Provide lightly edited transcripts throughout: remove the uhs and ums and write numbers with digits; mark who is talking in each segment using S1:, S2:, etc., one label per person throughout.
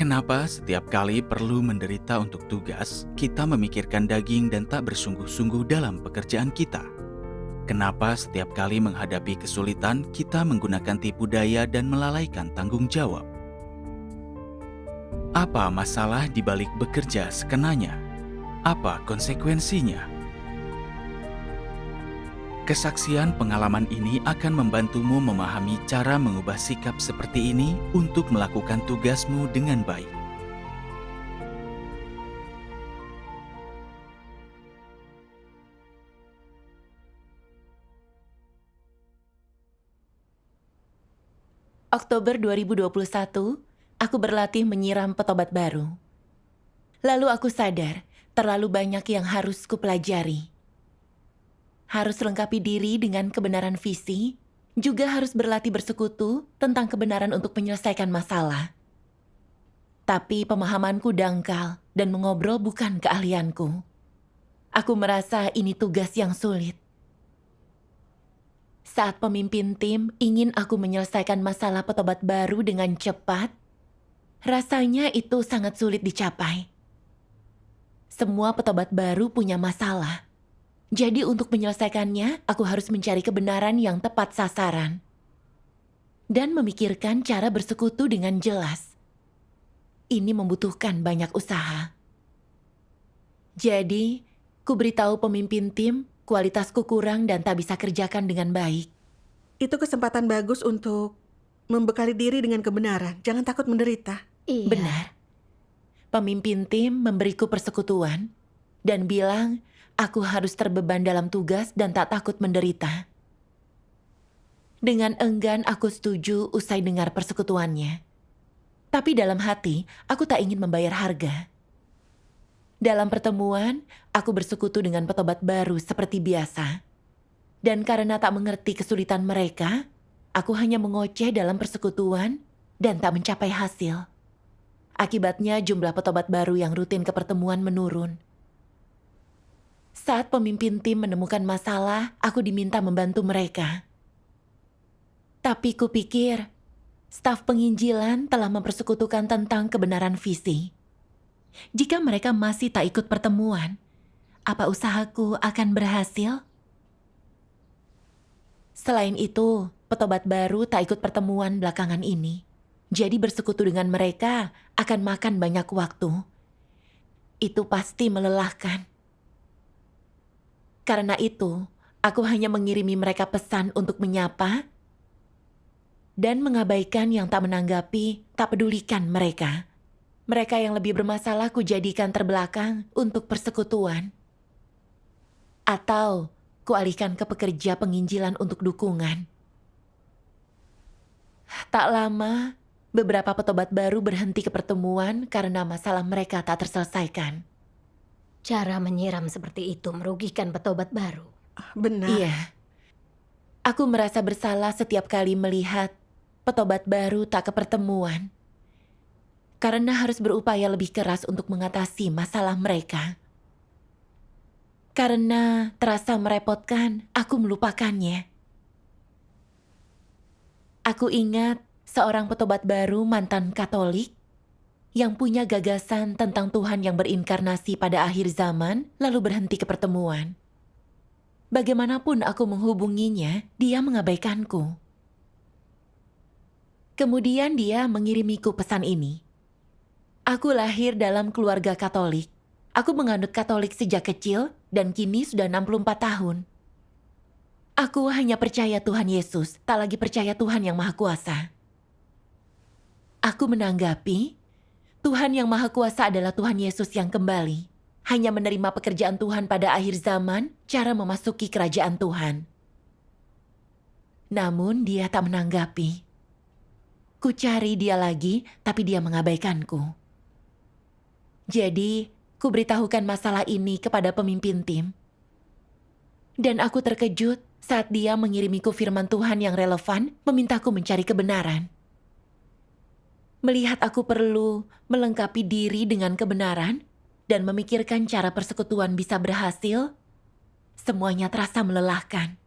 S1: Kenapa setiap kali perlu menderita untuk tugas, kita memikirkan daging dan tak bersungguh-sungguh dalam pekerjaan kita? Kenapa setiap kali menghadapi kesulitan, kita menggunakan tipu daya dan melalaikan tanggung jawab? Apa masalah di balik bekerja sekenanya? Apa konsekuensinya? Kesaksian pengalaman ini akan membantumu memahami cara mengubah sikap seperti ini untuk melakukan tugasmu dengan baik.
S2: Oktober 2021, aku berlatih menyiram petobat baru. Lalu aku sadar, terlalu banyak yang harus kupelajari. Harus lengkapi diri dengan kebenaran visi, juga harus berlatih bersekutu tentang kebenaran untuk menyelesaikan masalah. Tapi pemahamanku dangkal dan mengobrol bukan keahlianku. Aku merasa ini tugas yang sulit. Saat pemimpin tim ingin aku menyelesaikan masalah petobat baru dengan cepat, rasanya itu sangat sulit dicapai. Semua petobat baru punya masalah. Jadi untuk menyelesaikannya, aku harus mencari kebenaran yang tepat sasaran. Dan memikirkan cara bersekutu dengan jelas. Ini membutuhkan banyak usaha. Jadi, ku beritahu pemimpin tim, kualitasku kurang dan tak bisa kerjakan dengan baik.
S3: Itu kesempatan bagus untuk membekali diri dengan kebenaran. Jangan takut menderita.
S4: Iya.
S2: Benar. Pemimpin tim memberiku persekutuan dan bilang aku harus terbeban dalam tugas dan tak takut menderita. Dengan enggan aku setuju usai dengar persekutuannya. Tapi dalam hati, aku tak ingin membayar harga. Dalam pertemuan, aku bersekutu dengan petobat baru seperti biasa. Dan karena tak mengerti kesulitan mereka, aku hanya mengoceh dalam persekutuan dan tak mencapai hasil. Akibatnya jumlah petobat baru yang rutin ke pertemuan menurun. Saat pemimpin tim menemukan masalah, aku diminta membantu mereka. Tapi kupikir, staf penginjilan telah mempersekutukan tentang kebenaran visi. Jika mereka masih tak ikut pertemuan, apa usahaku akan berhasil? Selain itu, petobat baru tak ikut pertemuan belakangan ini. Jadi bersekutu dengan mereka akan makan banyak waktu. Itu pasti melelahkan. Karena itu, aku hanya mengirimi mereka pesan untuk menyapa dan mengabaikan yang tak menanggapi, tak pedulikan mereka. Mereka yang lebih bermasalah kujadikan terbelakang untuk persekutuan. Atau kualihkan ke pekerja penginjilan untuk dukungan. Tak lama, beberapa petobat baru berhenti ke pertemuan karena masalah mereka tak terselesaikan.
S4: Cara menyiram seperti itu merugikan petobat baru.
S3: Benar.
S2: Iya. Aku merasa bersalah setiap kali melihat petobat baru tak ke pertemuan. Karena harus berupaya lebih keras untuk mengatasi masalah mereka. Karena terasa merepotkan, aku melupakannya. Aku ingat seorang petobat baru mantan Katolik yang punya gagasan tentang Tuhan yang berinkarnasi pada akhir zaman, lalu berhenti ke pertemuan. Bagaimanapun aku menghubunginya, dia mengabaikanku. Kemudian dia mengirimiku pesan ini. Aku lahir dalam keluarga Katolik. Aku menganut Katolik sejak kecil dan kini sudah 64 tahun. Aku hanya percaya Tuhan Yesus, tak lagi percaya Tuhan yang Maha Kuasa. Aku menanggapi, Tuhan yang Maha Kuasa adalah Tuhan Yesus yang kembali. Hanya menerima pekerjaan Tuhan pada akhir zaman, cara memasuki kerajaan Tuhan. Namun dia tak menanggapi. Ku cari dia lagi, tapi dia mengabaikanku. Jadi, ku beritahukan masalah ini kepada pemimpin tim. Dan aku terkejut saat dia mengirimiku firman Tuhan yang relevan, memintaku mencari kebenaran. Melihat aku perlu melengkapi diri dengan kebenaran dan memikirkan cara persekutuan bisa berhasil, semuanya terasa melelahkan.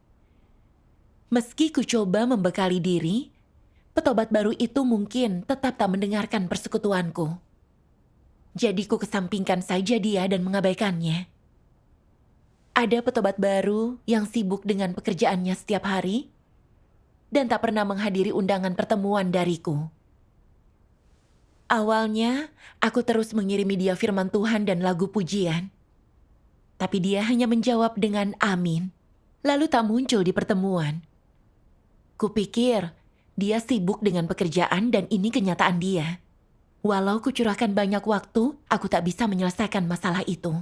S2: Meski ku coba membekali diri, petobat baru itu mungkin tetap tak mendengarkan persekutuanku. Jadi ku kesampingkan saja dia dan mengabaikannya. Ada petobat baru yang sibuk dengan pekerjaannya setiap hari dan tak pernah menghadiri undangan pertemuan dariku. Awalnya, aku terus mengirimi dia firman Tuhan dan lagu pujian. Tapi dia hanya menjawab dengan amin, lalu tak muncul di pertemuan. Kupikir dia sibuk dengan pekerjaan dan ini kenyataan dia. Walau kucurahkan banyak waktu, aku tak bisa menyelesaikan masalah itu.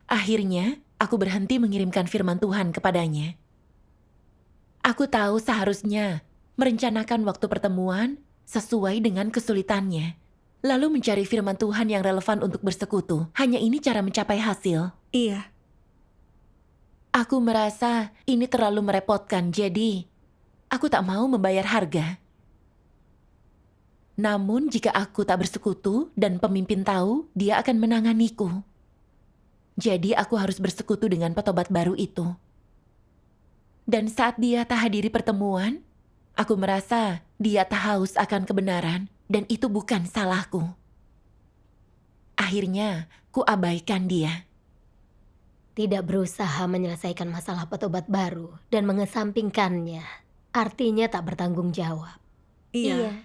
S2: Akhirnya, aku berhenti mengirimkan firman Tuhan kepadanya. Aku tahu seharusnya merencanakan waktu pertemuan sesuai dengan kesulitannya, lalu mencari firman Tuhan yang relevan untuk bersekutu. Hanya ini cara mencapai hasil.
S3: Iya.
S2: Aku merasa ini terlalu merepotkan, jadi aku tak mau membayar harga. Namun jika aku tak bersekutu dan pemimpin tahu, dia akan menanganiku. Jadi aku harus bersekutu dengan petobat baru itu. Dan saat dia tak hadiri pertemuan, aku merasa dia tak haus akan kebenaran dan itu bukan salahku. Akhirnya, ku abaikan dia.
S4: Tidak berusaha menyelesaikan masalah petobat baru dan mengesampingkannya, artinya tak bertanggung jawab.
S3: Iya.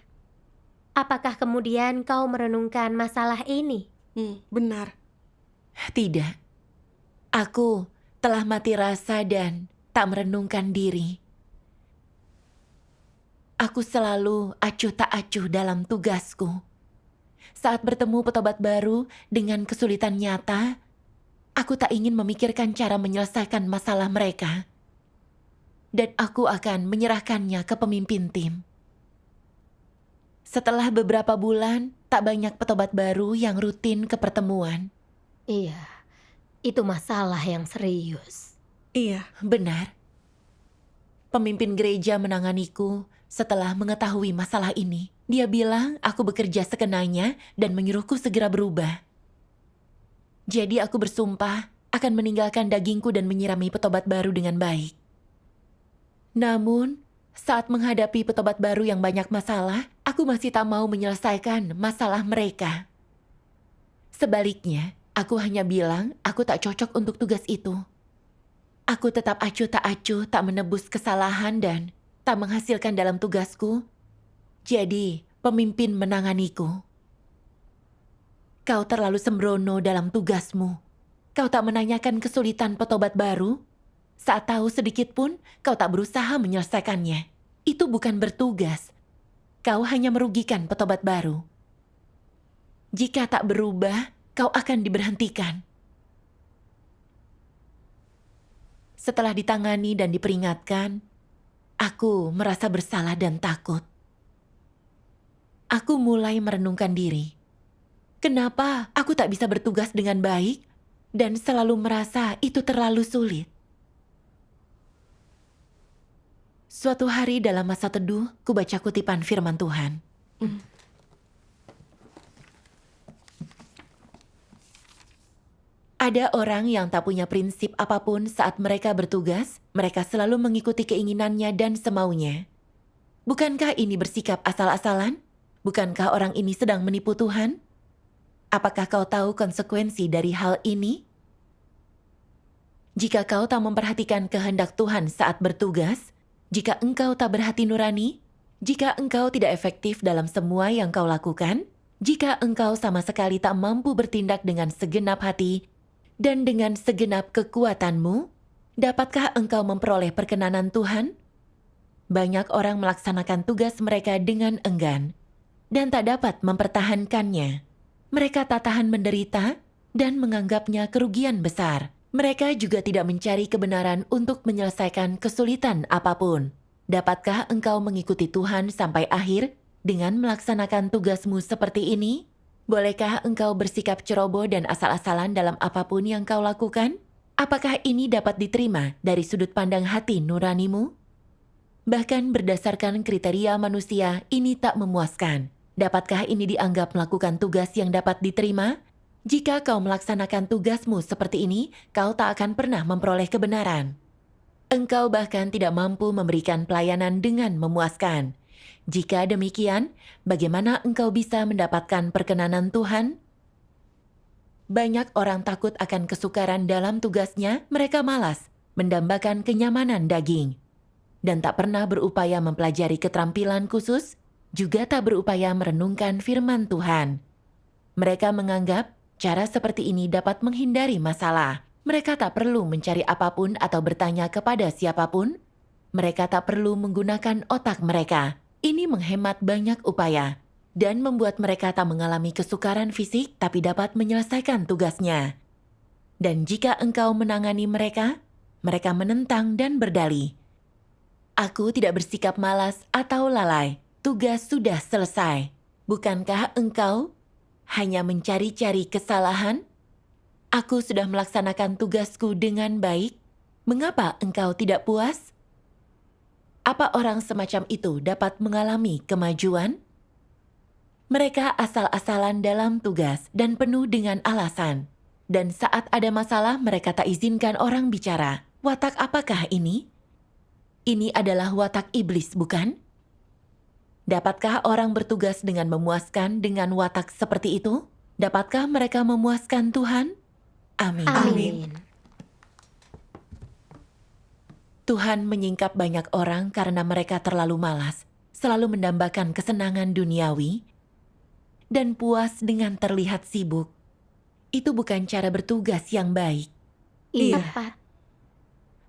S4: Apakah kemudian kau merenungkan masalah ini?
S3: Benar.
S2: Tidak. Aku telah mati rasa dan tak merenungkan diri. Aku selalu acuh tak acuh dalam tugasku. Saat bertemu petobat baru dengan kesulitan nyata, aku tak ingin memikirkan cara menyelesaikan masalah mereka. Dan aku akan menyerahkannya ke pemimpin tim. Setelah beberapa bulan, tak banyak petobat baru yang rutin ke pertemuan.
S4: Iya, itu masalah yang serius.
S3: Iya.
S2: Benar. Pemimpin gereja menanganiku setelah mengetahui masalah ini. Dia bilang aku bekerja sekenanya dan menyuruhku segera berubah. Jadi aku bersumpah akan meninggalkan dagingku dan menyirami petobat baru dengan baik. Namun, saat menghadapi petobat baru yang banyak masalah, aku masih tak mau menyelesaikan masalah mereka. Sebaliknya, aku hanya bilang aku tak cocok untuk tugas itu. Aku tetap acuh, tak menebus kesalahan dan tak menghasilkan dalam tugasku. Jadi, pemimpin menanganiku. Kau terlalu sembrono dalam tugasmu. Kau tak menanyakan kesulitan petobat baru. Saat tahu sedikit pun, kau tak berusaha menyelesaikannya. Itu bukan bertugas. Kau hanya merugikan petobat baru. Jika tak berubah, kau akan diberhentikan. Setelah ditangani dan diperingatkan, aku merasa bersalah dan takut. Aku mulai merenungkan diri. Kenapa aku tak bisa bertugas dengan baik dan selalu merasa itu terlalu sulit? Suatu hari dalam masa teduh, ku baca kutipan firman Tuhan. Ada orang yang tak punya prinsip apapun saat mereka bertugas, mereka selalu mengikuti keinginannya dan semaunya. Bukankah ini bersikap asal-asalan? Bukankah orang ini sedang menipu Tuhan? Apakah kau tahu konsekuensi dari hal ini? Jika kau tak memperhatikan kehendak Tuhan saat bertugas, jika engkau tak berhati nurani, jika engkau tidak efektif dalam semua yang kau lakukan, jika engkau sama sekali tak mampu bertindak dengan segenap hati dan dengan segenap kekuatanmu, dapatkah engkau memperoleh perkenanan Tuhan? Banyak orang melaksanakan tugas mereka dengan enggan dan tak dapat mempertahankannya. Mereka tak tahan menderita dan menganggapnya kerugian besar. Mereka juga tidak mencari kebenaran untuk menyelesaikan kesulitan apapun. Dapatkah engkau mengikuti Tuhan sampai akhir dengan melaksanakan tugasmu seperti ini? Bolehkah engkau bersikap ceroboh dan asal-asalan dalam apapun yang kau lakukan? Apakah ini dapat diterima dari sudut pandang hati nuranimu? Bahkan berdasarkan kriteria manusia, ini tak memuaskan. Dapatkah ini dianggap melakukan tugas yang dapat diterima? Jika kau melaksanakan tugasmu seperti ini, kau tak akan pernah memperoleh kebenaran. Engkau bahkan tidak mampu memberikan pelayanan dengan memuaskan. Jika demikian, bagaimana engkau bisa mendapatkan perkenanan Tuhan? Banyak orang takut akan kesukaran dalam tugasnya, mereka malas mendambakan kenyamanan daging, dan tak pernah berupaya mempelajari keterampilan khusus, juga tak berupaya merenungkan firman Tuhan. Mereka menganggap cara seperti ini dapat menghindari masalah. Mereka tak perlu mencari apapun atau bertanya kepada siapapun. Mereka tak perlu menggunakan otak mereka. Ini menghemat banyak upaya dan membuat mereka tak mengalami kesukaran fisik tapi dapat menyelesaikan tugasnya. Dan jika engkau menangani mereka, mereka menentang dan berdalih. Aku tidak bersikap malas atau lalai. Tugas sudah selesai. Bukankah engkau hanya mencari-cari kesalahan? Aku sudah melaksanakan tugasku dengan baik. Mengapa engkau tidak puas? Apa orang semacam itu dapat mengalami kemajuan? Mereka asal-asalan dalam tugas dan penuh dengan alasan. Dan saat ada masalah, mereka tak izinkan orang bicara. Watak apakah ini? Ini adalah watak iblis, bukan? Dapatkah orang bertugas dengan memuaskan dengan watak seperti itu? Dapatkah mereka memuaskan Tuhan? Amin.
S4: Amin.
S2: Tuhan menyingkap banyak orang karena mereka terlalu malas, selalu mendambakan kesenangan duniawi, dan puas dengan terlihat sibuk. Itu bukan cara bertugas yang baik.
S4: Iya.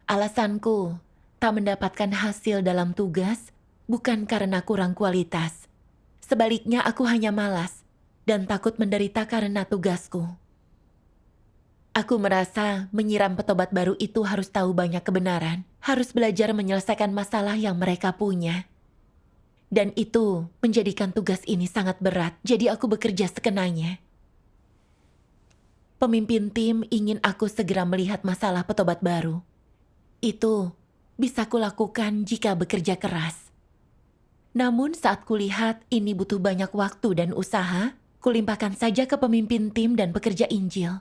S2: Alasanku tak mendapatkan hasil dalam tugas bukan karena kurang kualitas. Sebaliknya aku hanya malas dan takut menderita karena tugasku. Aku merasa menyiram petobat baru itu harus tahu banyak kebenaran, harus belajar menyelesaikan masalah yang mereka punya. Dan itu menjadikan tugas ini sangat berat, jadi aku bekerja sekenanya. Pemimpin tim ingin aku segera melihat masalah petobat baru. Itu bisa kulakukan jika bekerja keras. Namun saat kulihat ini butuh banyak waktu dan usaha, kulimpahkan saja ke pemimpin tim dan pekerja Injil.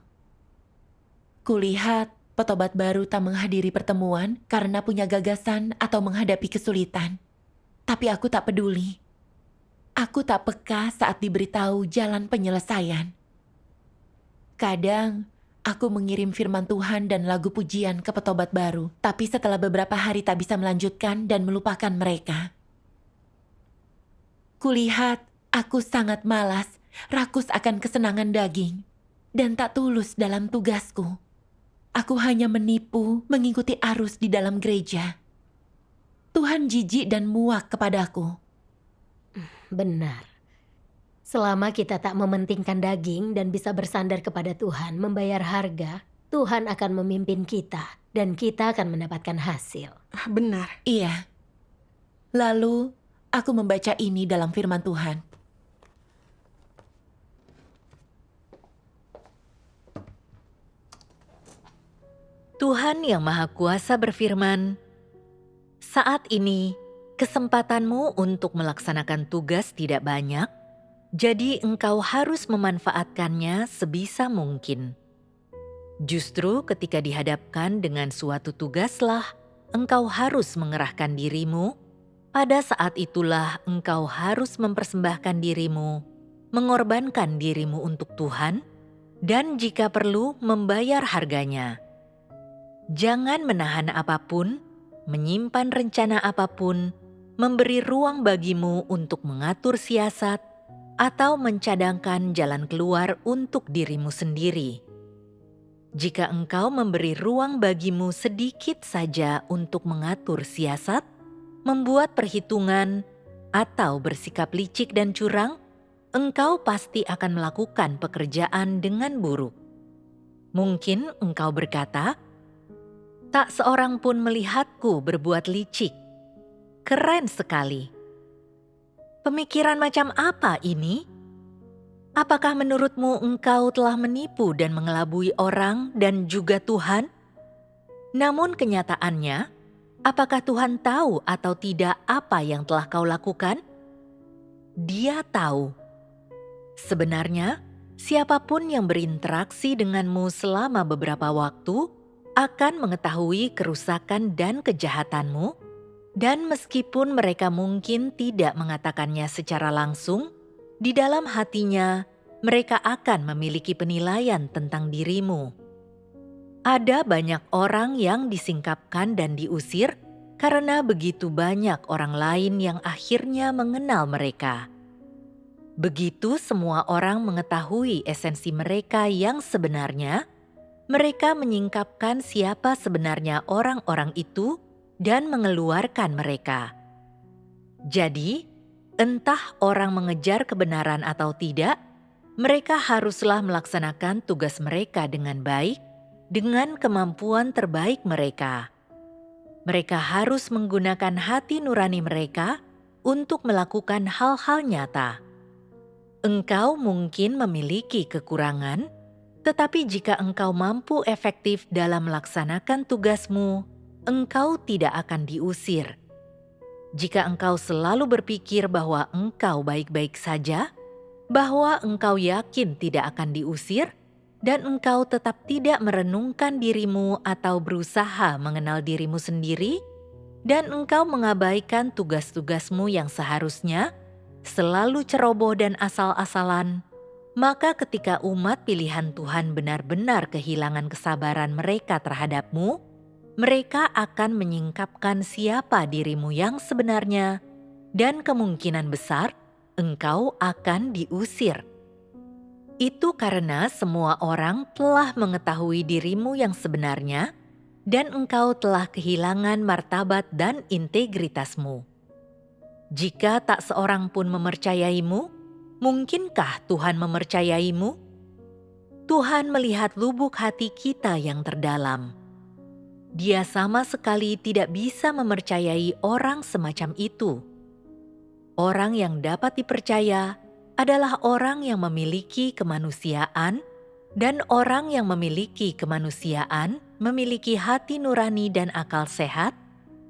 S2: Kulihat petobat baru tak menghadiri pertemuan karena punya gagasan atau menghadapi kesulitan. Tapi aku tak peduli. Aku tak peka saat diberitahu jalan penyelesaian. Kadang, aku mengirim firman Tuhan dan lagu pujian ke petobat baru, tapi setelah beberapa hari tak bisa melanjutkan dan melupakan mereka. Kulihat aku sangat malas, rakus akan kesenangan daging, dan tak tulus dalam tugasku. Aku hanya menipu, mengikuti arus di dalam gereja. Tuhan jijik dan muak kepadaku.
S4: Benar. Selama kita tak mementingkan daging dan bisa bersandar kepada Tuhan, membayar harga, Tuhan akan memimpin kita dan kita akan mendapatkan hasil.
S3: Benar.
S2: Iya. Lalu, aku membaca ini dalam firman Tuhan.
S5: Tuhan yang Maha Kuasa berfirman, "Saat ini, kesempatanmu untuk melaksanakan tugas tidak banyak, jadi engkau harus memanfaatkannya sebisa mungkin. Justru ketika dihadapkan dengan suatu tugaslah, engkau harus mengerahkan dirimu. Pada saat itulah engkau harus mempersembahkan dirimu, mengorbankan dirimu untuk Tuhan, dan jika perlu membayar harganya. Jangan menahan apapun, menyimpan rencana apapun, memberi ruang bagimu untuk mengatur siasat, atau mencadangkan jalan keluar untuk dirimu sendiri. Jika engkau memberi ruang bagimu sedikit saja untuk mengatur siasat, membuat perhitungan, atau bersikap licik dan curang, engkau pasti akan melakukan pekerjaan dengan buruk. Mungkin engkau berkata, "Tak seorang pun melihatku berbuat licik. Keren sekali. Pemikiran macam apa ini? Apakah menurutmu engkau telah menipu dan mengelabui orang dan juga Tuhan? Namun kenyataannya, apakah Tuhan tahu atau tidak apa yang telah kau lakukan? Dia tahu. Sebenarnya, siapapun yang berinteraksi denganmu selama beberapa waktu akan mengetahui kerusakan dan kejahatanmu, Dan meskipun mereka mungkin tidak mengatakannya secara langsung, di dalam hatinya mereka akan memiliki penilaian tentang dirimu. Ada banyak orang yang disingkapkan dan diusir karena begitu banyak orang lain yang akhirnya mengenal mereka. Begitu semua orang mengetahui esensi mereka yang sebenarnya, mereka menyingkapkan siapa sebenarnya orang-orang itu dan mengeluarkan mereka. Jadi, entah orang mengejar kebenaran atau tidak, mereka haruslah melaksanakan tugas mereka dengan baik, dengan kemampuan terbaik mereka. Mereka harus menggunakan hati nurani mereka untuk melakukan hal-hal nyata. Engkau mungkin memiliki kekurangan, tetapi jika engkau mampu efektif dalam melaksanakan tugasmu, engkau tidak akan diusir. Jika engkau selalu berpikir bahwa engkau baik-baik saja, bahwa engkau yakin tidak akan diusir, dan engkau tetap tidak merenungkan dirimu atau berusaha mengenal dirimu sendiri, dan engkau mengabaikan tugas-tugasmu yang seharusnya, selalu ceroboh dan asal-asalan, maka ketika umat pilihan Tuhan benar-benar kehilangan kesabaran mereka terhadapmu, mereka akan menyingkapkan siapa dirimu yang sebenarnya, dan kemungkinan besar engkau akan diusir. Itu karena semua orang telah mengetahui dirimu yang sebenarnya, dan engkau telah kehilangan martabat dan integritasmu. Jika tak seorang pun mempercayaimu, mungkinkah Tuhan mempercayaimu? Tuhan melihat lubuk hati kita yang terdalam. Dia sama sekali tidak bisa mempercayai orang semacam itu. Orang yang dapat dipercaya adalah orang yang memiliki kemanusiaan, dan orang yang memiliki kemanusiaan memiliki hati nurani dan akal sehat,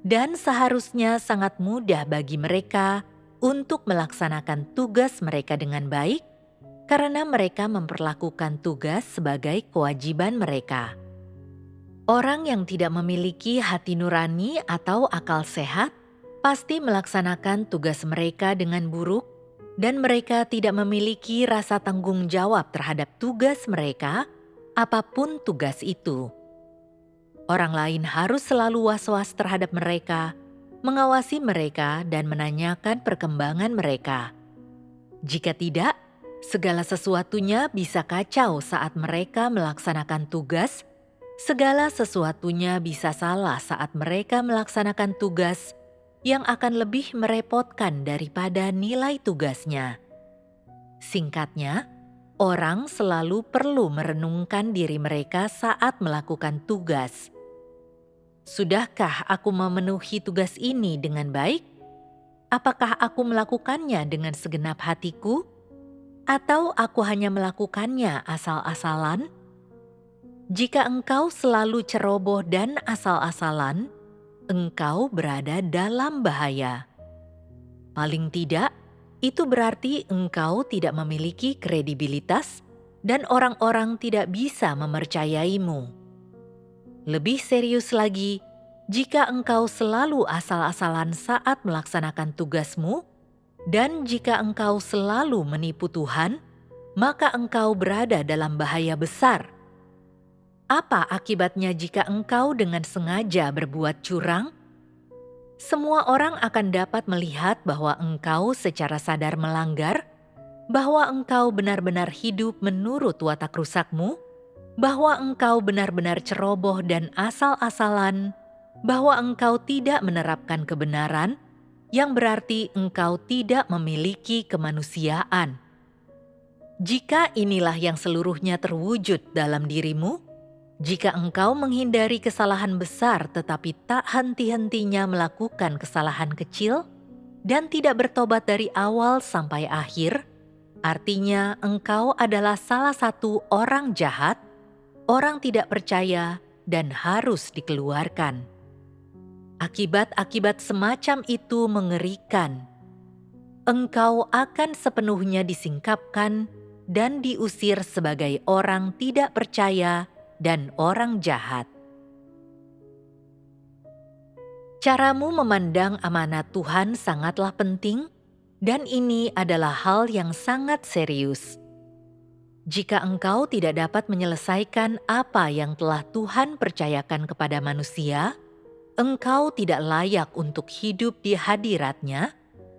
S5: dan seharusnya sangat mudah bagi mereka untuk melaksanakan tugas mereka dengan baik, karena mereka memperlakukan tugas sebagai kewajiban mereka. Orang yang tidak memiliki hati nurani atau akal sehat pasti melaksanakan tugas mereka dengan buruk, dan mereka tidak memiliki rasa tanggung jawab terhadap tugas mereka, apapun tugas itu. Orang lain harus selalu was-was terhadap mereka, mengawasi mereka, dan menanyakan perkembangan mereka. Jika tidak, segala sesuatunya bisa kacau saat mereka melaksanakan tugas. Segala sesuatunya bisa salah saat mereka melaksanakan tugas yang akan lebih merepotkan daripada nilai tugasnya. Singkatnya, orang selalu perlu merenungkan diri mereka saat melakukan tugas. Sudahkah aku memenuhi tugas ini dengan baik? Apakah aku melakukannya dengan segenap hatiku? Atau aku hanya melakukannya asal-asalan? Jika engkau selalu ceroboh dan asal-asalan, engkau berada dalam bahaya. Paling tidak, itu berarti engkau tidak memiliki kredibilitas dan orang-orang tidak bisa mempercayaimu. Lebih serius lagi, jika engkau selalu asal-asalan saat melaksanakan tugasmu, dan jika engkau selalu menipu Tuhan, maka engkau berada dalam bahaya besar. Apa akibatnya jika engkau dengan sengaja berbuat curang? Semua orang akan dapat melihat bahwa engkau secara sadar melanggar, bahwa engkau benar-benar hidup menurut watak rusakmu, bahwa engkau benar-benar ceroboh dan asal-asalan, bahwa engkau tidak menerapkan kebenaran, yang berarti engkau tidak memiliki kemanusiaan. Jika inilah yang seluruhnya terwujud dalam dirimu, jika engkau menghindari kesalahan besar tetapi tak henti-hentinya melakukan kesalahan kecil dan tidak bertobat dari awal sampai akhir, artinya engkau adalah salah satu orang jahat, orang tidak percaya, dan harus dikeluarkan. Akibat-akibat semacam itu mengerikan. Engkau akan sepenuhnya disingkapkan dan diusir sebagai orang tidak percaya dan orang jahat. Caramu memandang amanat Tuhan sangatlah penting, dan ini adalah hal yang sangat serius. Jika engkau tidak dapat menyelesaikan apa yang telah Tuhan percayakan kepada manusia, engkau tidak layak untuk hidup di hadirat-Nya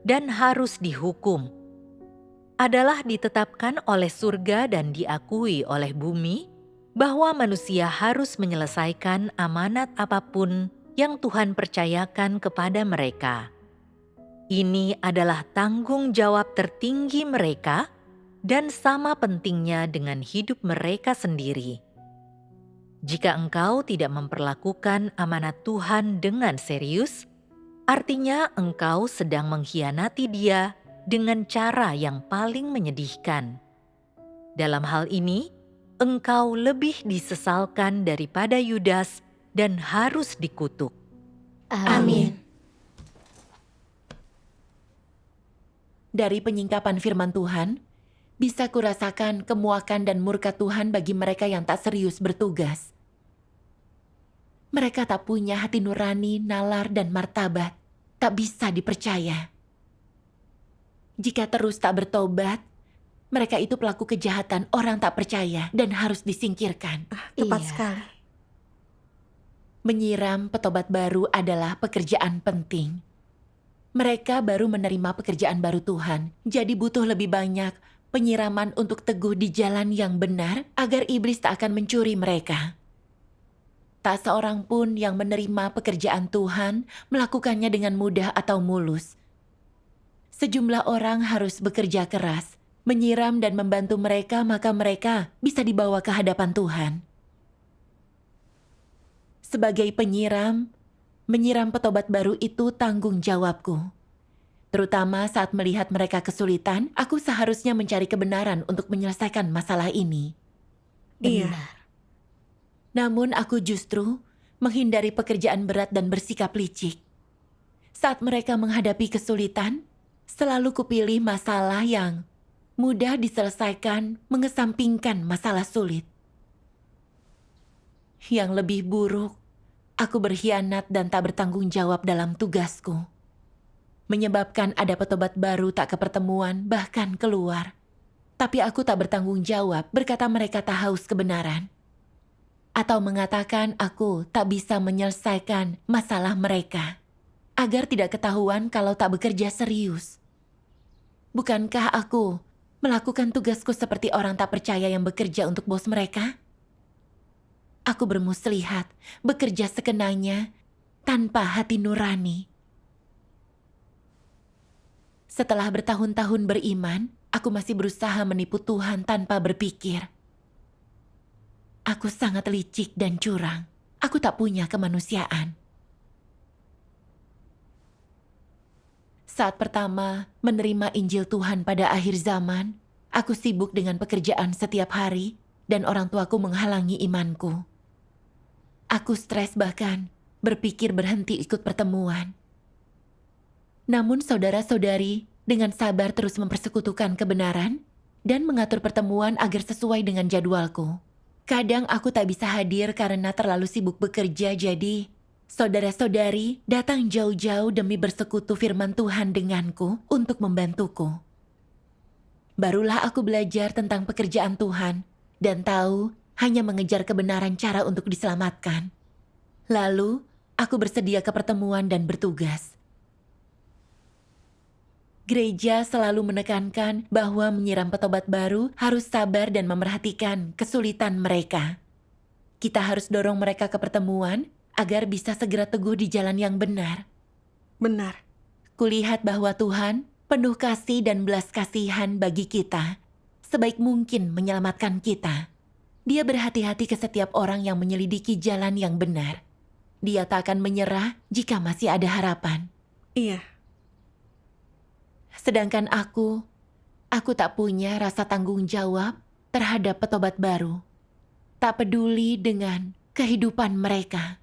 S5: dan harus dihukum. Adalah ditetapkan oleh surga dan diakui oleh bumi bahwa manusia harus menyelesaikan amanat apapun yang Tuhan percayakan kepada mereka. Ini adalah tanggung jawab tertinggi mereka dan sama pentingnya dengan hidup mereka sendiri. Jika engkau tidak memperlakukan amanat Tuhan dengan serius, artinya engkau sedang mengkhianati Dia dengan cara yang paling menyedihkan. Dalam hal ini, engkau lebih disesalkan daripada Yudas dan harus dikutuk.
S2: Amin. Dari penyingkapan firman Tuhan, bisa kurasakan kemuakan dan murka Tuhan bagi mereka yang tak serius bertugas. Mereka tak punya hati nurani, nalar, dan martabat, tak bisa dipercaya. Jika terus tak bertobat, mereka itu pelaku kejahatan orang tak percaya dan harus disingkirkan.
S3: Tepat
S4: Iya.
S3: sekali.
S2: Menyiram petobat baru adalah pekerjaan penting. Mereka baru menerima pekerjaan baru Tuhan, jadi butuh lebih banyak penyiraman untuk teguh di jalan yang benar agar iblis tak akan mencuri mereka. Tak seorang pun yang menerima pekerjaan Tuhan melakukannya dengan mudah atau mulus. Sejumlah orang harus bekerja keras, menyiram dan membantu mereka, maka mereka bisa dibawa ke hadapan Tuhan. Sebagai penyiram, menyiram petobat baru itu tanggung jawabku. Terutama saat melihat mereka kesulitan, aku seharusnya mencari kebenaran untuk menyelesaikan masalah ini.
S3: Iya.
S4: Benar.
S2: Namun aku justru menghindari pekerjaan berat dan bersikap licik. Saat mereka menghadapi kesulitan, selalu kupilih masalah yang mudah diselesaikan, mengesampingkan masalah sulit. Yang lebih buruk, aku berkhianat dan tak bertanggung jawab dalam tugasku. Menyebabkan ada petobat baru tak ke pertemuan, bahkan keluar. Tapi aku tak bertanggung jawab berkata mereka tak haus kebenaran. Atau mengatakan aku tak bisa menyelesaikan masalah mereka. Agar tidak ketahuan kalau tak bekerja serius. Bukankah aku melakukan tugasku seperti orang tak percaya yang bekerja untuk bos mereka? Aku bermuslihat, bekerja sekenanya, tanpa hati nurani. Setelah bertahun-tahun beriman, aku masih berusaha menipu Tuhan tanpa berpikir. Aku sangat licik dan curang. Aku tak punya kemanusiaan. Saat pertama menerima Injil Tuhan pada akhir zaman, aku sibuk dengan pekerjaan setiap hari dan orang tuaku menghalangi imanku. Aku stres bahkan berpikir berhenti ikut pertemuan. Namun saudara-saudari dengan sabar terus mempersekutukan kebenaran dan mengatur pertemuan agar sesuai dengan jadwalku. Kadang aku tak bisa hadir karena terlalu sibuk bekerja, jadi saudara-saudari datang jauh-jauh demi bersekutu firman Tuhan denganku untuk membantuku. Barulah aku belajar tentang pekerjaan Tuhan dan tahu hanya mengejar kebenaran cara untuk diselamatkan. Lalu, aku bersedia ke pertemuan dan bertugas. Gereja selalu menekankan bahwa menyiram petobat baru harus sabar dan memerhatikan kesulitan mereka. Kita harus dorong mereka ke pertemuan agar bisa segera teguh di jalan yang benar.
S3: Benar.
S2: Kulihat bahwa Tuhan penuh kasih dan belas kasihan bagi kita, sebaik mungkin menyelamatkan kita. Dia berhati-hati ke setiap orang yang menyelidiki jalan yang benar. Dia tak akan menyerah jika masih ada harapan.
S3: Iya.
S2: Sedangkan aku tak punya rasa tanggung jawab terhadap petobat baru. Tak peduli dengan kehidupan mereka.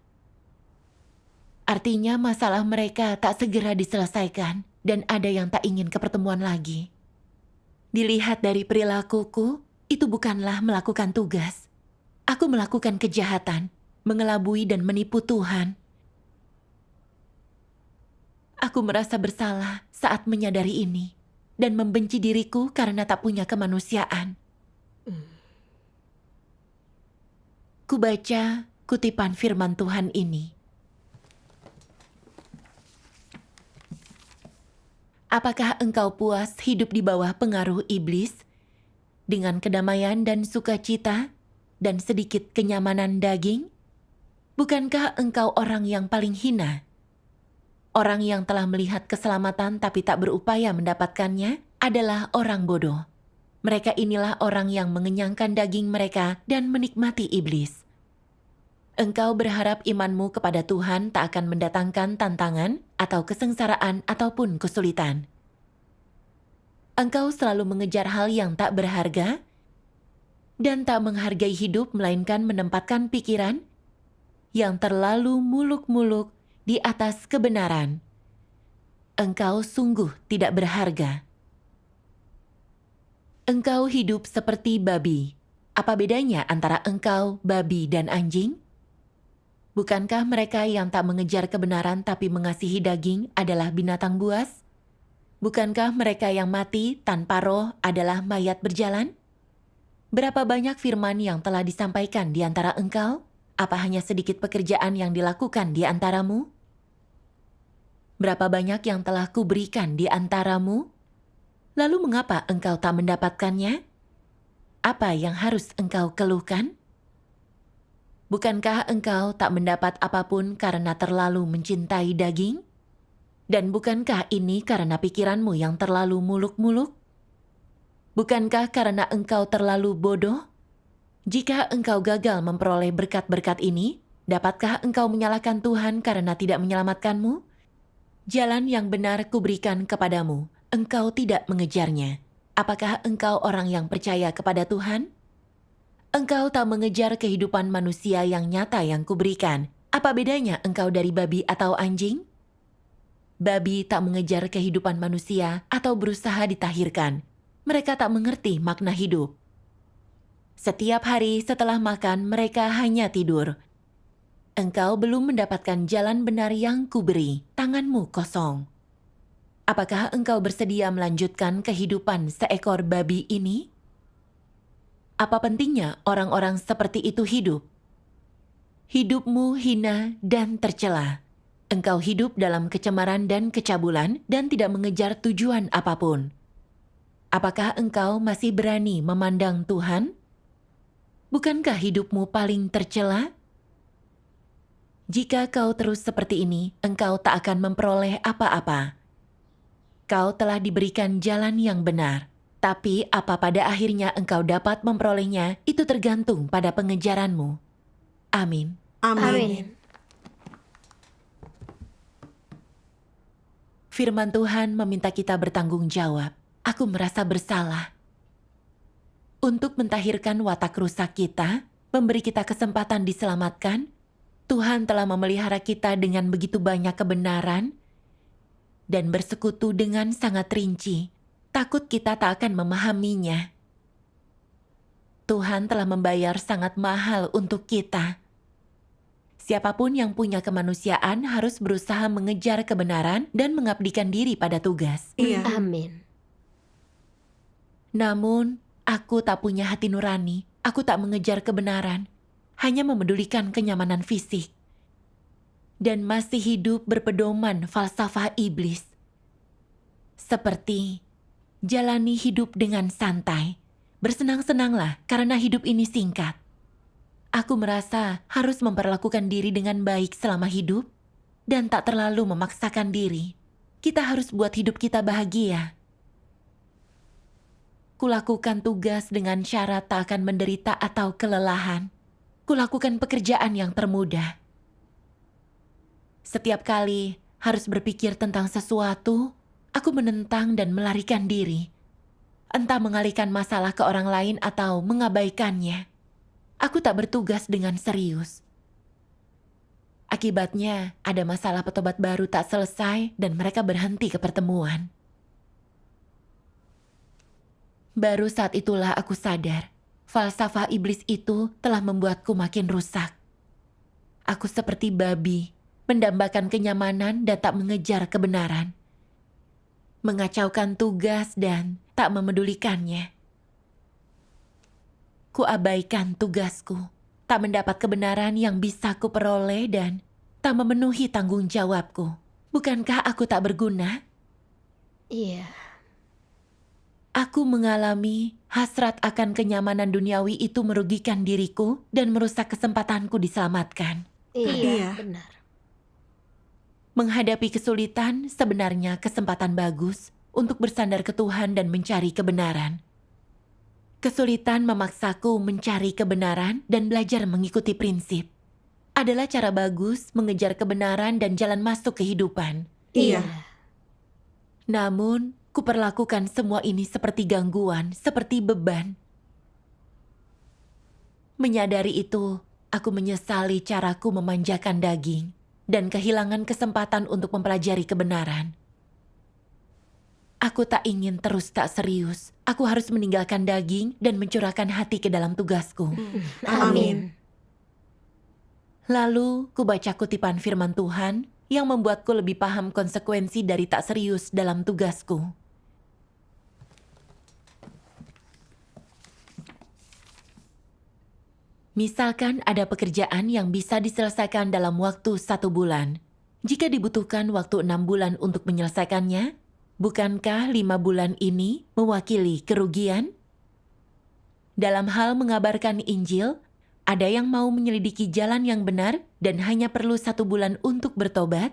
S2: Artinya masalah mereka tak segera diselesaikan dan ada yang tak ingin ke pertemuan lagi. Dilihat dari perilakuku, itu bukanlah melakukan tugas. Aku melakukan kejahatan, mengelabui dan menipu Tuhan. Aku merasa bersalah saat menyadari ini dan membenci diriku karena tak punya kemanusiaan. Kubaca kutipan firman Tuhan ini. Apakah engkau puas hidup di bawah pengaruh iblis dengan kedamaian dan sukacita dan sedikit kenyamanan daging? Bukankah engkau orang yang paling hina? Orang yang telah melihat keselamatan tapi tak berupaya mendapatkannya adalah orang bodoh. Mereka inilah orang yang mengenyangkan daging mereka dan menikmati iblis. Engkau berharap imanmu kepada Tuhan tak akan mendatangkan tantangan atau kesengsaraan ataupun kesulitan. Engkau selalu mengejar hal yang tak berharga dan tak menghargai hidup melainkan menempatkan pikiran yang terlalu muluk-muluk di atas kebenaran. Engkau sungguh tidak berharga. Engkau hidup seperti babi. Apa bedanya antara engkau, babi, dan anjing? Bukankah mereka yang tak mengejar kebenaran tapi mengasihi daging adalah binatang buas? Bukankah mereka yang mati tanpa roh adalah mayat berjalan? Berapa banyak firman yang telah disampaikan di antara engkau? Apa hanya sedikit pekerjaan yang dilakukan di antaramu? Berapa banyak yang telah kuberikan di antaramu? Lalu mengapa engkau tak mendapatkannya? Apa yang harus engkau keluhkan? Bukankah engkau tak mendapat apapun karena terlalu mencintai daging? Dan bukankah ini karena pikiranmu yang terlalu muluk-muluk? Bukankah karena engkau terlalu bodoh? Jika engkau gagal memperoleh berkat-berkat ini, dapatkah engkau menyalahkan Tuhan karena tidak menyelamatkanmu? Jalan yang benar kuberikan kepadamu, engkau tidak mengejarnya. Apakah engkau orang yang percaya kepada Tuhan? Engkau tak mengejar kehidupan manusia yang nyata yang kuberikan. Apa bedanya engkau dari babi atau anjing? Babi tak mengejar kehidupan manusia atau berusaha ditahirkan. Mereka tak mengerti makna hidup. Setiap hari setelah makan mereka hanya tidur. Engkau belum mendapatkan jalan benar yang kuberi, tanganmu kosong. Apakah engkau bersedia melanjutkan kehidupan seekor babi ini? Apa pentingnya orang-orang seperti itu hidup? Hidupmu hina dan tercela. Engkau hidup dalam kecemaran dan kecabulan dan tidak mengejar tujuan apapun. Apakah engkau masih berani memandang Tuhan? Bukankah hidupmu paling tercela? Jika kau terus seperti ini, engkau tak akan memperoleh apa-apa. Kau telah diberikan jalan yang benar. Tapi apa pada akhirnya engkau dapat memperolehnya, itu tergantung pada pengejaranmu. Amin.
S3: Amin.
S2: Firman Tuhan meminta kita bertanggung jawab. Aku merasa bersalah. Untuk mentahirkan watak rusak kita, memberi kita kesempatan diselamatkan, Tuhan telah memelihara kita dengan begitu banyak kebenaran dan bersekutu dengan sangat rinci. Takut kita tak akan memahaminya. Tuhan telah membayar sangat mahal untuk kita. Siapapun yang punya kemanusiaan harus berusaha mengejar kebenaran dan mengabdikan diri pada tugas.
S3: Iya.
S4: Amin.
S2: Namun, aku tak punya hati nurani. Aku tak mengejar kebenaran, hanya memedulikan kenyamanan fisik. Dan masih hidup berpedoman falsafah iblis. Seperti jalani hidup dengan santai. Bersenang-senanglah karena hidup ini singkat. Aku merasa harus memperlakukan diri dengan baik selama hidup dan tak terlalu memaksakan diri. Kita harus buat hidup kita bahagia. Kulakukan tugas dengan syarat tak akan menderita atau kelelahan. Kulakukan pekerjaan yang termudah. Setiap kali harus berpikir tentang sesuatu, aku menentang dan melarikan diri. Entah mengalihkan masalah ke orang lain atau mengabaikannya. Aku tak bertugas dengan serius. Akibatnya, ada masalah petobat baru tak selesai dan mereka berhenti ke pertemuan. Baru saat itulah aku sadar, falsafah iblis itu telah membuatku makin rusak. Aku seperti babi, mendambakan kenyamanan dan tak mengejar kebenaran, mengacaukan tugas dan tak memedulikannya. Kuabaikan tugasku, tak mendapat kebenaran yang bisa kuperoleh dan tak memenuhi tanggung jawabku. Bukankah aku tak berguna?
S4: Iya,
S2: Aku mengalami hasrat akan kenyamanan duniawi itu merugikan diriku dan merusak kesempatanku diselamatkan.
S3: Iya.
S4: benar.
S2: Menghadapi kesulitan sebenarnya kesempatan bagus untuk bersandar ke Tuhan dan mencari kebenaran. Kesulitan memaksaku mencari kebenaran dan belajar mengikuti prinsip. Adalah cara bagus mengejar kebenaran dan jalan masuk kehidupan.
S3: Iya.
S2: Namun, kuperlakukan semua ini seperti gangguan, seperti beban. Menyadari itu, aku menyesali caraku memanjakan daging dan kehilangan kesempatan untuk mempelajari kebenaran. Aku tak ingin terus tak serius. Aku harus meninggalkan daging dan mencurahkan hati ke dalam tugasku.
S3: Amin.
S2: Lalu, kubaca kutipan firman Tuhan yang membuatku lebih paham konsekuensi dari tak serius dalam tugasku. Misalkan ada pekerjaan yang bisa diselesaikan dalam waktu 1 bulan. Jika dibutuhkan waktu 6 bulan untuk menyelesaikannya, bukankah 5 bulan ini mewakili kerugian? Dalam hal mengabarkan Injil, ada yang mau menyelidiki jalan yang benar dan hanya perlu 1 bulan untuk bertobat.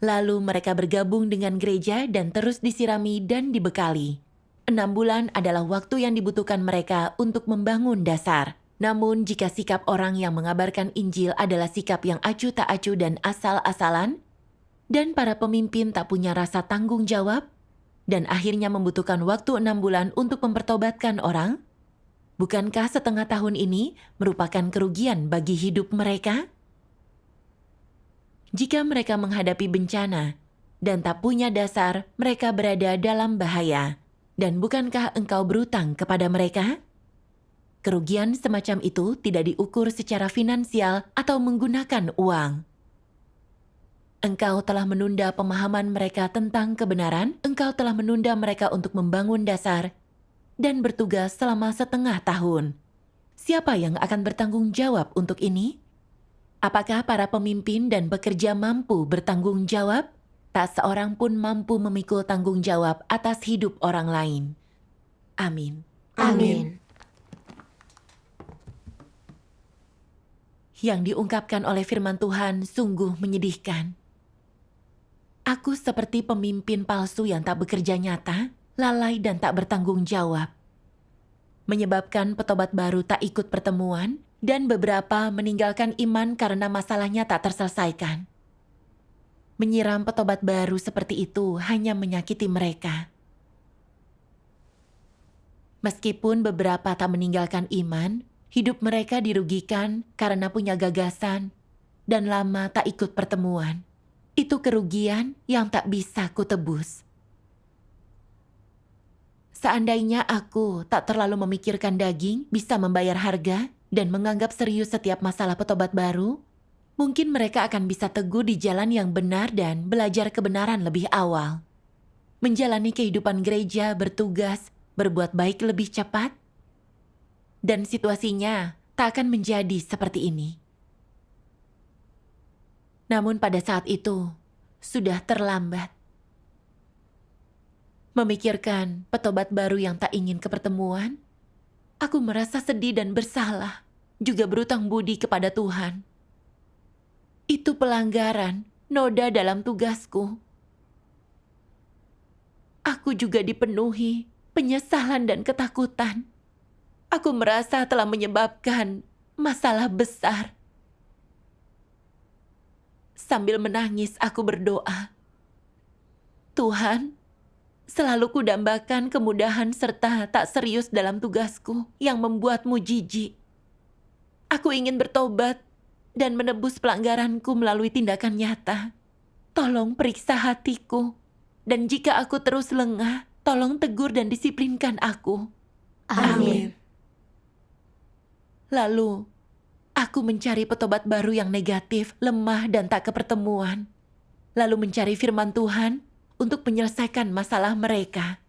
S2: Lalu mereka bergabung dengan gereja dan terus disirami dan dibekali. 6 bulan adalah waktu yang dibutuhkan mereka untuk membangun dasar. Namun jika sikap orang yang mengabarkan Injil adalah sikap yang acuh tak acuh dan asal-asalan, dan para pemimpin tak punya rasa tanggung jawab, dan akhirnya membutuhkan waktu 6 bulan untuk mempertobatkan orang, bukankah setengah tahun ini merupakan kerugian bagi hidup mereka? Jika mereka menghadapi bencana dan tak punya dasar, mereka berada dalam bahaya. Dan bukankah engkau berutang kepada mereka? Kerugian semacam itu tidak diukur secara finansial atau menggunakan uang. Engkau telah menunda pemahaman mereka tentang kebenaran, engkau telah menunda mereka untuk membangun dasar dan bertugas selama setengah tahun. Siapa yang akan bertanggung jawab untuk ini? Apakah para pemimpin dan pekerja mampu bertanggung jawab? Tak seorang pun mampu memikul tanggung jawab atas hidup orang lain. Amin.
S4: Amin.
S2: Yang diungkapkan oleh firman Tuhan sungguh menyedihkan. Aku seperti pemimpin palsu yang tak bekerja nyata, lalai dan tak bertanggung jawab. Menyebabkan petobat baru tak ikut pertemuan, dan beberapa meninggalkan iman karena masalahnya tak terselesaikan. Menyiram petobat baru seperti itu hanya menyakiti mereka. Meskipun beberapa tak meninggalkan iman, hidup mereka dirugikan karena punya gagasan dan lama tak ikut pertemuan. Itu kerugian yang tak bisa kutebus. Seandainya aku tak terlalu memikirkan daging bisa membayar harga dan menganggap serius setiap masalah petobat baru, mungkin mereka akan bisa teguh di jalan yang benar dan belajar kebenaran lebih awal. Menjalani kehidupan gereja, bertugas, berbuat baik lebih cepat, dan situasinya tak akan menjadi seperti ini. Namun pada saat itu, sudah terlambat. Memikirkan petobat baru yang tak ingin kepertemuan, aku merasa sedih dan bersalah, juga berutang budi kepada Tuhan. Itu pelanggaran, noda dalam tugasku. Aku juga dipenuhi penyesalan dan ketakutan. Aku merasa telah menyebabkan masalah besar. Sambil menangis aku berdoa, Tuhan, selalu kudambakan kemudahan serta tak serius dalam tugasku yang membuatmu jijik. Aku ingin bertobat dan menebus pelanggaranku melalui tindakan nyata. Tolong periksa hatiku, dan jika aku terus lengah, tolong tegur dan disiplinkan aku.
S4: Amin.
S2: Lalu, Aku mencari petobat baru yang negatif, lemah, dan tak kepertemuan. Lalu mencari firman Tuhan untuk menyelesaikan masalah mereka.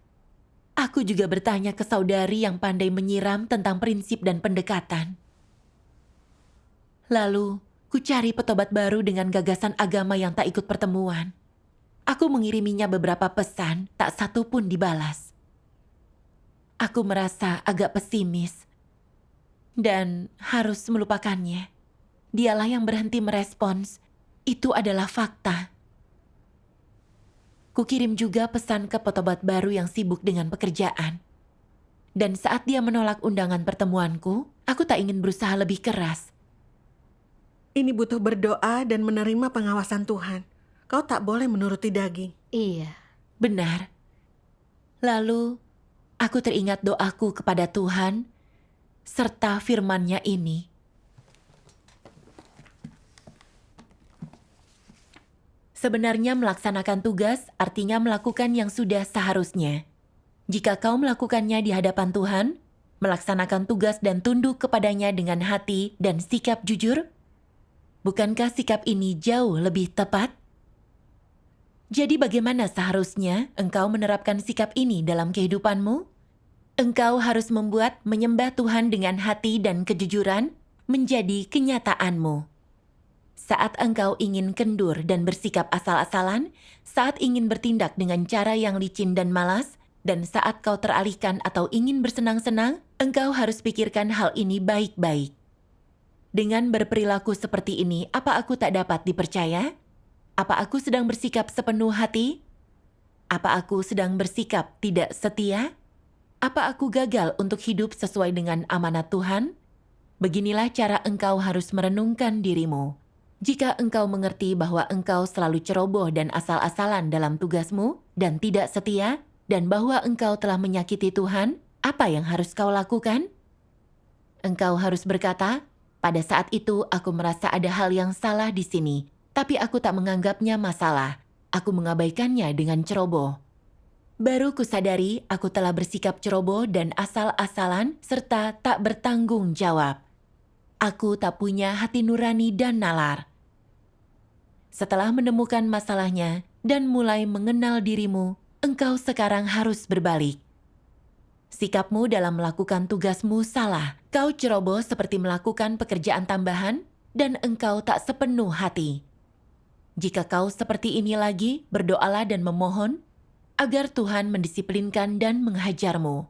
S2: Aku juga bertanya ke saudari yang pandai menyiram tentang prinsip dan pendekatan. Lalu, ku cari petobat baru dengan gagasan agama yang tak ikut pertemuan. Aku mengiriminya beberapa pesan, tak satu pun dibalas. Aku merasa agak pesimis dan harus melupakannya. Dialah yang berhenti merespons. Itu adalah fakta. Kukirim juga pesan ke petobat baru yang sibuk dengan pekerjaan. Dan saat dia menolak undangan pertemuanku, aku tak ingin berusaha lebih keras.
S3: Ini butuh berdoa dan menerima pengawasan Tuhan. Kau tak boleh menuruti daging.
S4: Iya.
S2: Benar. Lalu, aku teringat doaku kepada Tuhan serta firman-Nya ini. Sebenarnya melaksanakan tugas artinya melakukan yang sudah seharusnya. Jika kau melakukannya di hadapan Tuhan, melaksanakan tugas dan tunduk kepadanya dengan hati dan sikap jujur, bukankah sikap ini jauh lebih tepat? Jadi bagaimana seharusnya engkau menerapkan sikap ini dalam kehidupanmu? Engkau harus membuat menyembah Tuhan dengan hati dan kejujuran menjadi kenyataanmu. Saat engkau ingin kendur dan bersikap asal-asalan, saat ingin bertindak dengan cara yang licin dan malas, dan saat kau teralihkan atau ingin bersenang-senang, engkau harus pikirkan hal ini baik-baik. Dengan berperilaku seperti ini, apa aku tak dapat dipercaya? Apa aku sedang bersikap sepenuh hati? Apa aku sedang bersikap tidak setia? Apa aku gagal untuk hidup sesuai dengan amanat Tuhan? Beginilah cara engkau harus merenungkan dirimu. Jika engkau mengerti bahwa engkau selalu ceroboh dan asal-asalan dalam tugasmu dan tidak setia, dan bahwa engkau telah menyakiti Tuhan, apa yang harus kau lakukan? Engkau harus berkata, pada saat itu aku merasa ada hal yang salah di sini, tapi aku tak menganggapnya masalah. Aku mengabaikannya dengan ceroboh. Baru kusadari aku telah bersikap ceroboh dan asal-asalan serta tak bertanggung jawab. Aku tak punya hati nurani dan nalar. Setelah menemukan masalahnya dan mulai mengenal dirimu, engkau sekarang harus berbalik. Sikapmu dalam melakukan tugasmu salah. Kau ceroboh seperti melakukan pekerjaan tambahan dan engkau tak sepenuh hati. Jika kau seperti ini lagi, berdoalah dan memohon agar Tuhan mendisiplinkan dan menghajarmu.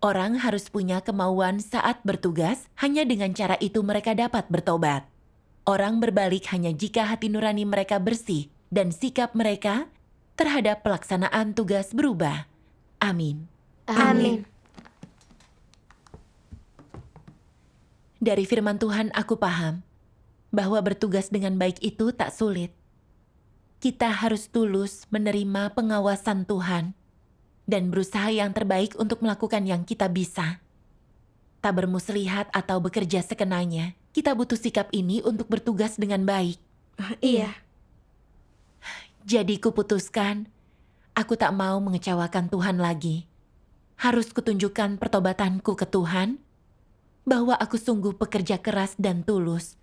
S2: Orang harus punya kemauan saat bertugas, hanya dengan cara itu mereka dapat bertobat. Orang berbalik hanya jika hati nurani mereka bersih dan sikap mereka terhadap pelaksanaan tugas berubah. Amin.
S4: Amin.
S2: Dari firman Tuhan aku paham bahwa bertugas dengan baik itu tak sulit. Kita harus tulus menerima pengawasan Tuhan dan berusaha yang terbaik untuk melakukan yang kita bisa. Tak bermuslihat atau bekerja sekenanya. Kita butuh sikap ini untuk bertugas dengan baik.
S3: Iya.
S2: Jadi kuputuskan, aku tak mau mengecewakan Tuhan lagi. Harus kutunjukkan pertobatanku ke Tuhan, bahwa aku sungguh pekerja keras dan tulus.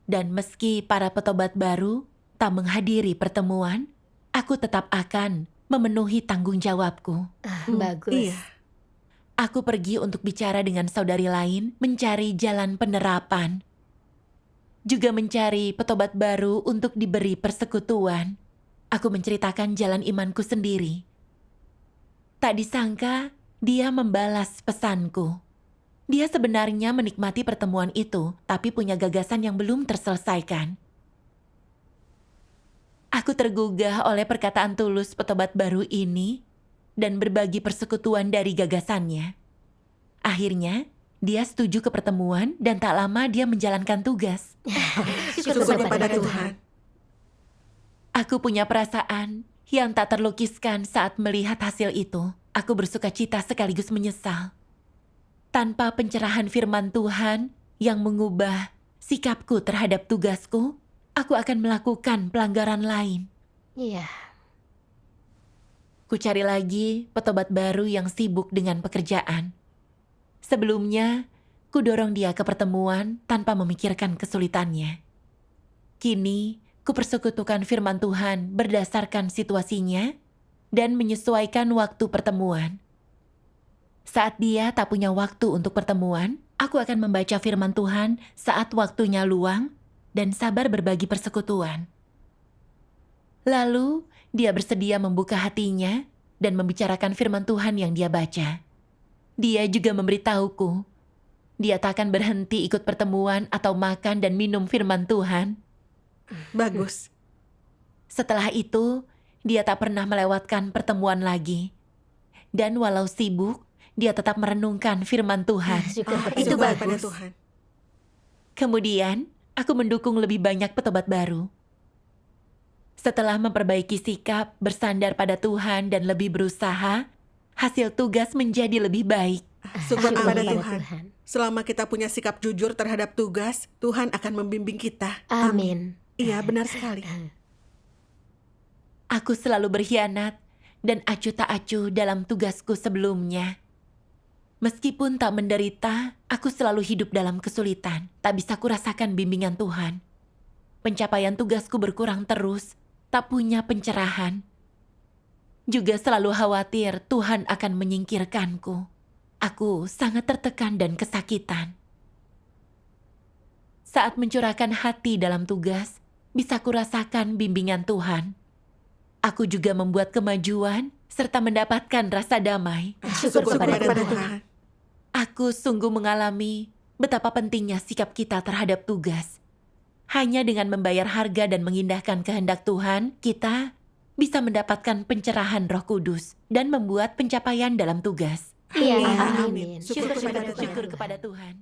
S2: Dan meski para petobat baru tak menghadiri pertemuan, aku tetap akan memenuhi tanggung jawabku.
S4: Bagus.
S3: Iya.
S2: Aku pergi untuk bicara dengan saudari lain, mencari jalan penerapan. Juga mencari petobat baru untuk diberi persekutuan. Aku menceritakan jalan imanku sendiri. Tak disangka, dia membalas pesanku. Dia sebenarnya menikmati pertemuan itu, tapi punya gagasan yang belum terselesaikan. Aku tergugah oleh perkataan tulus petobat baru ini dan berbagi persekutuan dari gagasannya. Akhirnya, dia setuju ke pertemuan dan tak lama dia menjalankan tugas.
S3: Syukur kepada Tuhan.
S2: Aku punya perasaan yang tak terlukiskan saat melihat hasil itu. Aku bersuka cita sekaligus menyesal. Tanpa pencerahan firman Tuhan yang mengubah sikapku terhadap tugasku, aku akan melakukan pelanggaran lain.
S4: Iya.
S2: Ku cari lagi petobat baru yang sibuk dengan pekerjaan. Sebelumnya, Kudorong dia ke pertemuan tanpa memikirkan kesulitannya. Kini, kupersekutukan firman Tuhan berdasarkan situasinya dan menyesuaikan waktu pertemuan. Saat dia tak punya waktu untuk pertemuan, aku akan membaca firman Tuhan saat waktunya luang dan sabar berbagi persekutuan. Lalu, dia bersedia membuka hatinya dan membicarakan firman Tuhan yang dia baca. Dia juga memberitahuku, dia tak akan berhenti ikut pertemuan atau makan dan minum firman Tuhan.
S3: Bagus.
S2: Setelah itu, dia tak pernah melewatkan pertemuan lagi. Dan walau sibuk, dia tetap merenungkan firman Tuhan.
S4: Syukur kepada
S2: Itu
S3: syukur
S4: Tuhan.
S3: kepada
S2: bagus.
S3: Tuhan.
S2: Kemudian, aku mendukung lebih banyak petobat baru. Setelah memperbaiki sikap, bersandar pada Tuhan dan lebih berusaha, hasil tugas menjadi lebih baik.
S3: Syukur
S4: Syukur
S3: kepada
S4: kepada
S3: Tuhan.
S4: Tuhan.
S3: Selama kita punya sikap jujur terhadap tugas, Tuhan akan membimbing kita.
S4: Amin.
S3: Iya, benar sekali.
S2: Aku selalu berkhianat dan acuh tak acuh dalam tugasku sebelumnya. Meskipun tak menderita, aku selalu hidup dalam kesulitan. Tak bisa kurasakan bimbingan Tuhan. Pencapaian tugasku berkurang terus, tak punya pencerahan. Juga selalu khawatir Tuhan akan menyingkirkanku. Aku sangat tertekan dan kesakitan. Saat mencurahkan hati dalam tugas, bisa kurasakan bimbingan Tuhan. Aku juga membuat kemajuan serta mendapatkan rasa damai.
S4: Syukur kepada
S3: kepada
S4: Tuhan.
S3: Tuhan.
S2: Aku sungguh mengalami betapa pentingnya sikap kita terhadap tugas. Hanya dengan membayar harga dan mengindahkan kehendak Tuhan, kita bisa mendapatkan pencerahan Roh Kudus dan membuat pencapaian dalam tugas.
S4: Iya,
S3: Amin.
S4: amin.
S3: Syukur kepada Tuhan.
S2: Syukur kepada Tuhan.